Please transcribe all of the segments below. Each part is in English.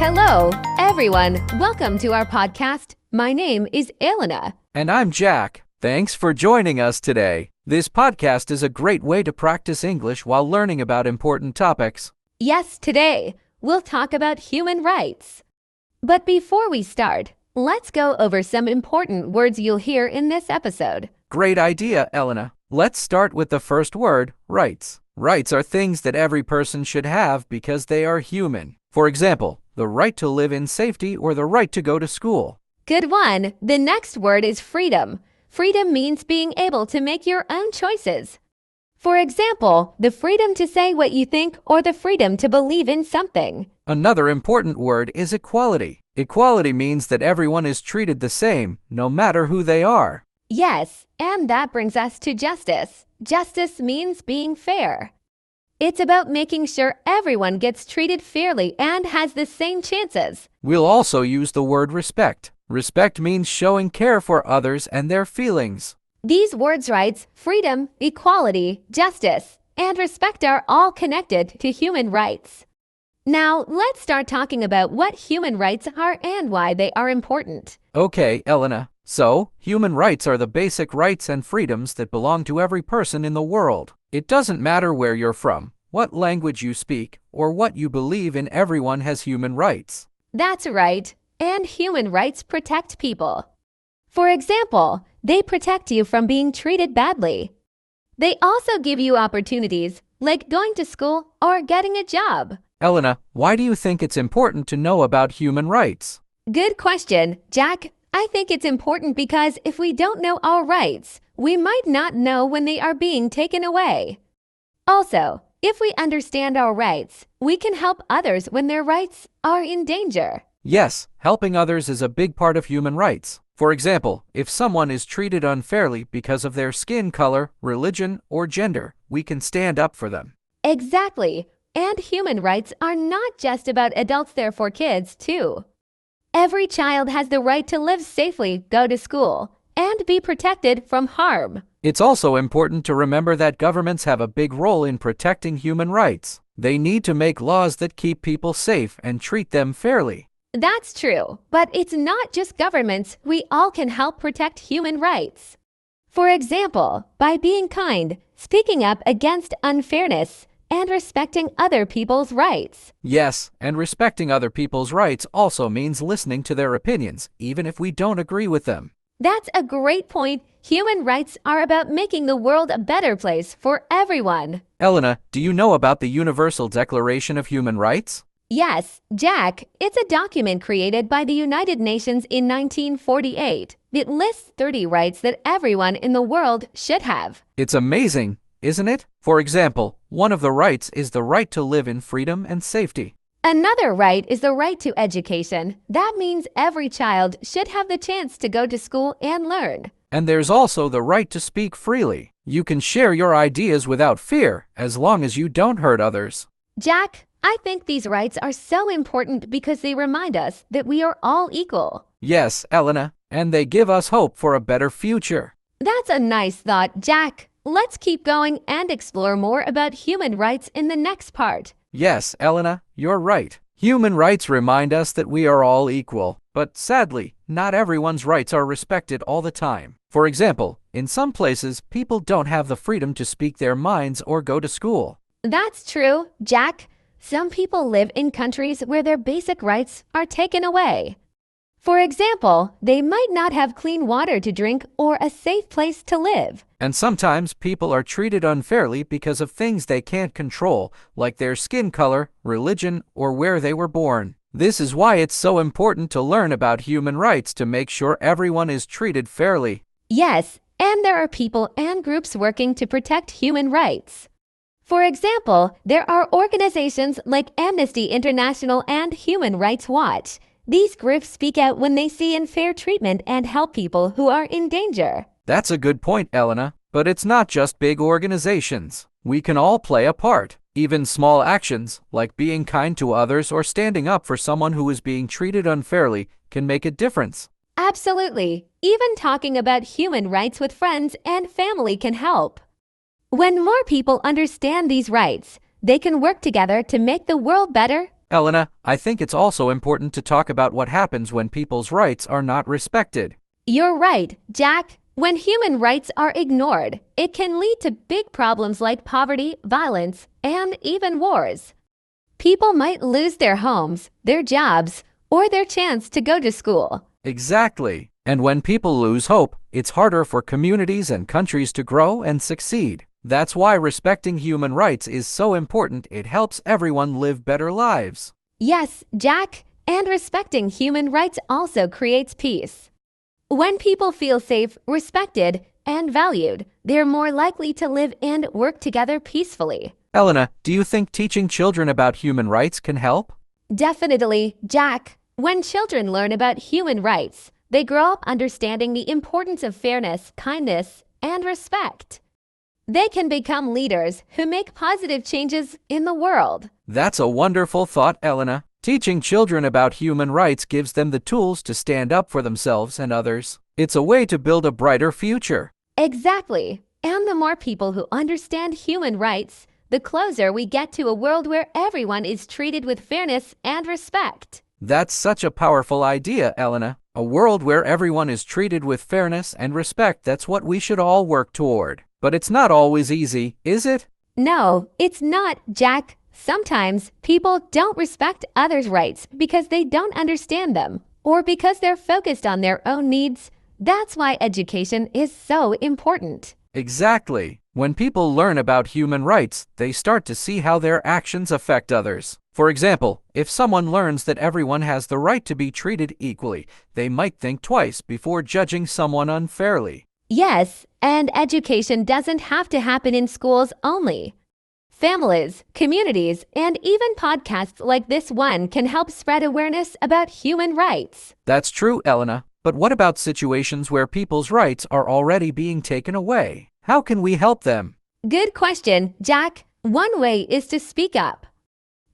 Hello, everyone. Welcome to our podcast. My name is Elena. And I'm Jack. Thanks for joining us today. This podcast is a great way to practice English while learning about important topics. Yes, today we'll talk about human rights. But before we start, let's go over some important words you'll hear in this episode. Great idea, Elena. Let's start with the first word, rights. Rights are things that every person should have because they are human. For example, the right to live in safety or the right to go to school. Good one. The next word is freedom. Freedom means being able to make your own choices. For example, the freedom to say what you think or the freedom to believe in something. Another important word is equality. Equality means that everyone is treated the same, no matter who they are. Yes, and that brings us to justice. Justice means being fair. It's about making sure everyone gets treated fairly and has the same chances. We'll also use the word respect. Respect means showing care for others and their feelings. These words rights, freedom, equality, justice, and respect are all connected to human rights. Now, let's start talking about what human rights are and why they are important. Okay, Elena. So, human rights are the basic rights and freedoms that belong to every person in the world. It doesn't matter where you're from, what language you speak, or what you believe in, everyone has human rights. That's right. And human rights protect people. For example, they protect you from being treated badly. They also give you opportunities, like going to school or getting a job. Elena, why do you think it's important to know about human rights? Good question, Jack. I think it's important because if we don't know our rights, we might not know when they are being taken away. Also, if we understand our rights, we can help others when their rights are in danger. Yes, helping others is a big part of human rights. For example, if someone is treated unfairly because of their skin color, religion, or gender, we can stand up for them. Exactly. And human rights are not just about adults, they're for kids, too. Every child has the right to live safely, go to school, and be protected from harm. It's also important to remember that governments have a big role in protecting human rights. They need to make laws that keep people safe and treat them fairly. That's true, but it's not just governments. We all can help protect human rights. For example, by being kind, speaking up against unfairness, and respecting other people's rights. Yes, and respecting other people's rights also means listening to their opinions, even if we don't agree with them. That's a great point. Human rights are about making the world a better place for everyone. Elena, do you know about the Universal Declaration of Human Rights? Yes, Jack. It's a document created by the United Nations in 1948. It lists 30 rights that everyone in the world should have. It's amazing, isn't it? For example, one of the rights is the right to live in freedom and safety. Another right is the right to education. That means every child should have the chance to go to school and learn. And there's also the right to speak freely. You can share your ideas without fear, as long as you don't hurt others. Jack, I think these rights are so important because they remind us that we are all equal. Yes, Elena, and they give us hope for a better future. That's a nice thought, Jack. Let's keep going and explore more about human rights in the next part. Yes, Elena, you're right. Human rights remind us that we are all equal, but sadly, not everyone's rights are respected all the time. For example, in some places, people don't have the freedom to speak their minds or go to school. That's true, Jack. Some people live in countries where their basic rights are taken away. For example, they might not have clean water to drink or a safe place to live. And sometimes people are treated unfairly because of things they can't control, like their skin color, religion, or where they were born. This is why it's so important to learn about human rights to make sure everyone is treated fairly. Yes, and there are people and groups working to protect human rights. For example, there are organizations like Amnesty International and Human Rights Watch. These groups speak out when they see unfair treatment and help people who are in danger. That's a good point, Elena. But it's not just big organizations. We can all play a part. Even small actions, like being kind to others or standing up for someone who is being treated unfairly, can make a difference. Absolutely. Even talking about human rights with friends and family can help. When more people understand these rights, they can work together to make the world better Elena, I think it's also important to talk about what happens when people's rights are not respected. You're right, Jack. When human rights are ignored, it can lead to big problems like poverty, violence, and even wars. People might lose their homes, their jobs, or their chance to go to school. Exactly. And when people lose hope, it's harder for communities and countries to grow and succeed. That's why respecting human rights is so important. It helps everyone live better lives. Yes, Jack, and respecting human rights also creates peace. When people feel safe, respected, and valued, they're more likely to live and work together peacefully. Elena, do you think teaching children about human rights can help? Definitely, Jack. When children learn about human rights, they grow up understanding the importance of fairness, kindness, and respect. They can become leaders who make positive changes in the world. That's a wonderful thought, Elena. Teaching children about human rights gives them the tools to stand up for themselves and others. It's a way to build a brighter future. Exactly. And the more people who understand human rights, the closer we get to a world where everyone is treated with fairness and respect. That's such a powerful idea, Elena. A world where everyone is treated with fairness and respect. That's what we should all work toward. But it's not always easy, is it? No, it's not, Jack. Sometimes people don't respect others' rights because they don't understand them or because they're focused on their own needs. That's why education is so important. Exactly. When people learn about human rights, they start to see how their actions affect others. For example, if someone learns that everyone has the right to be treated equally, they might think twice before judging someone unfairly. Yes, and education doesn't have to happen in schools only. Families, communities, and even podcasts like this one can help spread awareness about human rights. That's true, Elena. But what about situations where people's rights are already being taken away? How can we help them? Good question, Jack. One way is to speak up.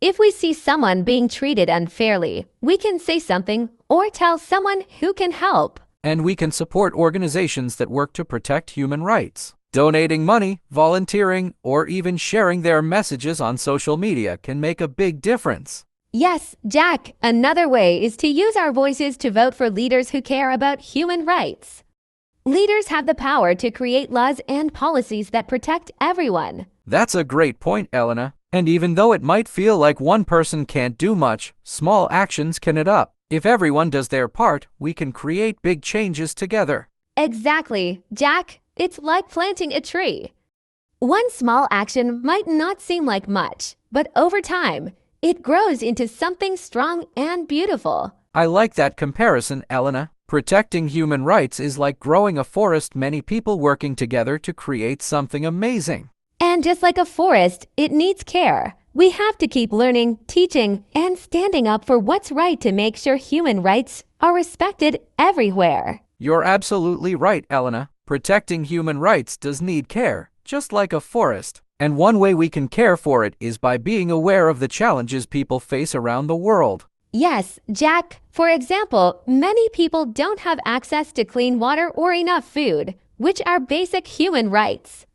If we see someone being treated unfairly, we can say something or tell someone who can help. And we can support organizations that work to protect human rights. Donating money, volunteering, or even sharing their messages on social media can make a big difference. Yes, Jack, another way is to use our voices to vote for leaders who care about human rights. Leaders have the power to create laws and policies that protect everyone. That's a great point, Elena. And even though it might feel like one person can't do much, small actions can add up. If everyone does their part, we can create big changes together. Exactly, Jack. It's like planting a tree. One small action might not seem like much, but over time, it grows into something strong and beautiful. I like that comparison, Elena. Protecting human rights is like growing a forest, many people working together to create something amazing. And just like a forest, it needs care. We have to keep learning, teaching, and standing up for what's right to make sure human rights are respected everywhere. You're absolutely right, Elena. Protecting human rights does need care, just like a forest. And one way we can care for it is by being aware of the challenges people face around the world. Yes, Jack. For example, many people don't have access to clean water or enough food, which are basic human rights.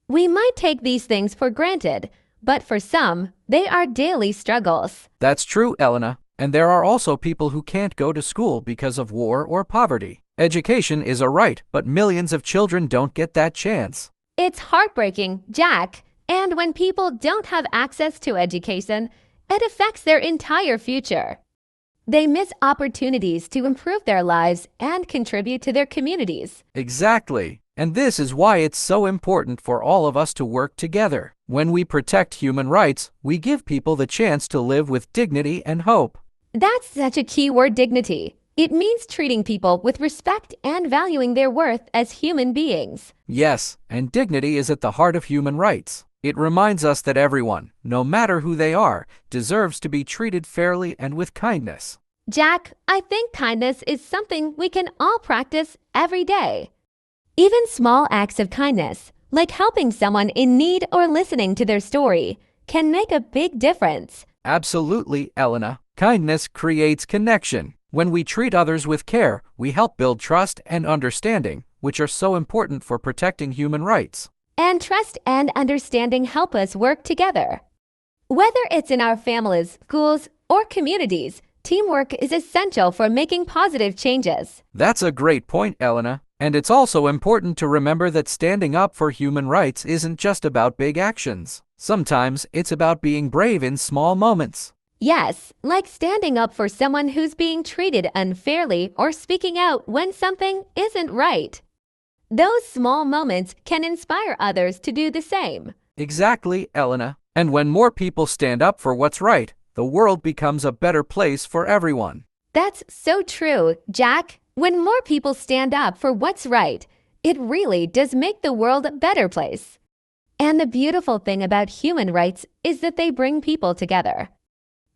We might take these things for granted, but for some, they are daily struggles. That's true, Elena. And there are also people who can't go to school because of war or poverty. Education is a right, but millions of children don't get that chance. It's heartbreaking, Jack. And when people don't have access to education, it affects their entire future. They miss opportunities to improve their lives and contribute to their communities. Exactly. And this is why it's so important for all of us to work together. When we protect human rights, we give people the chance to live with dignity and hope. That's such a key word, dignity. It means treating people with respect and valuing their worth as human beings. Yes, and dignity is at the heart of human rights. It reminds us that everyone, no matter who they are, deserves to be treated fairly and with kindness. Jack, I think kindness is something we can all practice every day. Even small acts of kindness, like helping someone in need or listening to their story, can make a big difference. Absolutely, Elena. Kindness creates connection. When we treat others with care, we help build trust and understanding, which are so important for protecting human rights. And trust and understanding help us work together. Whether it's in our families, schools, or communities, teamwork is essential for making positive changes. That's a great point, Elena. And it's also important to remember that standing up for human rights isn't just about big actions. Sometimes it's about being brave in small moments. Yes, like standing up for someone who's being treated unfairly or speaking out when something isn't right. Those small moments can inspire others to do the same. Exactly, Elena. And when more people stand up for what's right, the world becomes a better place for everyone. That's so true, Jack. When more people stand up for what's right, it really does make the world a better place. And the beautiful thing about human rights is that they bring people together.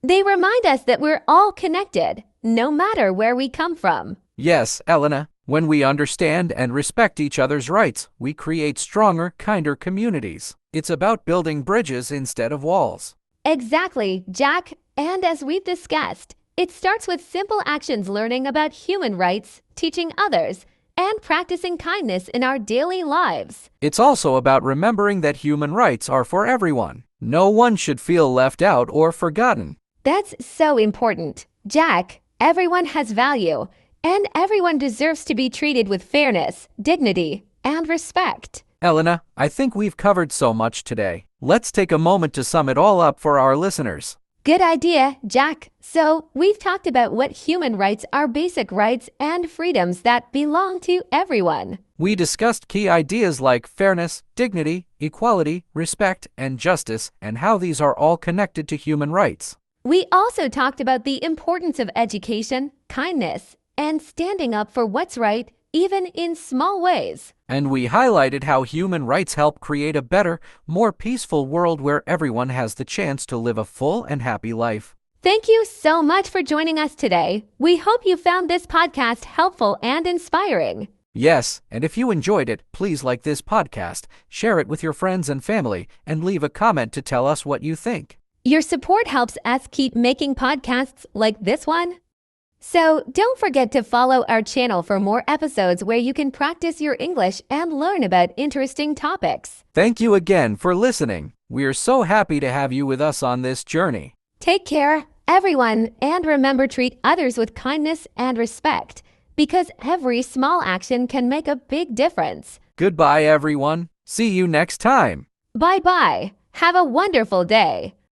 They remind us that we're all connected, no matter where we come from. Yes, Elena. When we understand and respect each other's rights, we create stronger, kinder communities. It's about building bridges instead of walls. Exactly, Jack. And as we've discussed, it starts with simple actions, learning about human rights, teaching others, and practicing kindness in our daily lives. It's also about remembering that human rights are for everyone. No one should feel left out or forgotten. That's so important. Jack, everyone has value, and everyone deserves to be treated with fairness, dignity, and respect. Elena, I think we've covered so much today. Let's take a moment to sum it all up for our listeners. Good idea, Jack. So, we've talked about what human rights are, basic rights and freedoms that belong to everyone. We discussed key ideas like fairness, dignity, equality, respect, and justice, and how these are all connected to human rights. We also talked about the importance of education, kindness, and standing up for what's right, even in small ways. And we highlighted how human rights help create a better, more peaceful world where everyone has the chance to live a full and happy life. Thank you so much for joining us today. We hope you found this podcast helpful and inspiring. Yes, and if you enjoyed it, please like this podcast, share it with your friends and family, and leave a comment to tell us what you think. Your support helps us keep making podcasts like this one. So don't forget to follow our channel for more episodes where you can practice your English and learn about interesting topics. Thank you again for listening. We are so happy to have you with us on this journey. Take care, everyone, and remember, treat others with kindness and respect, because every small action can make a big difference. Goodbye, everyone. See you next time. Bye-bye. Have a wonderful day.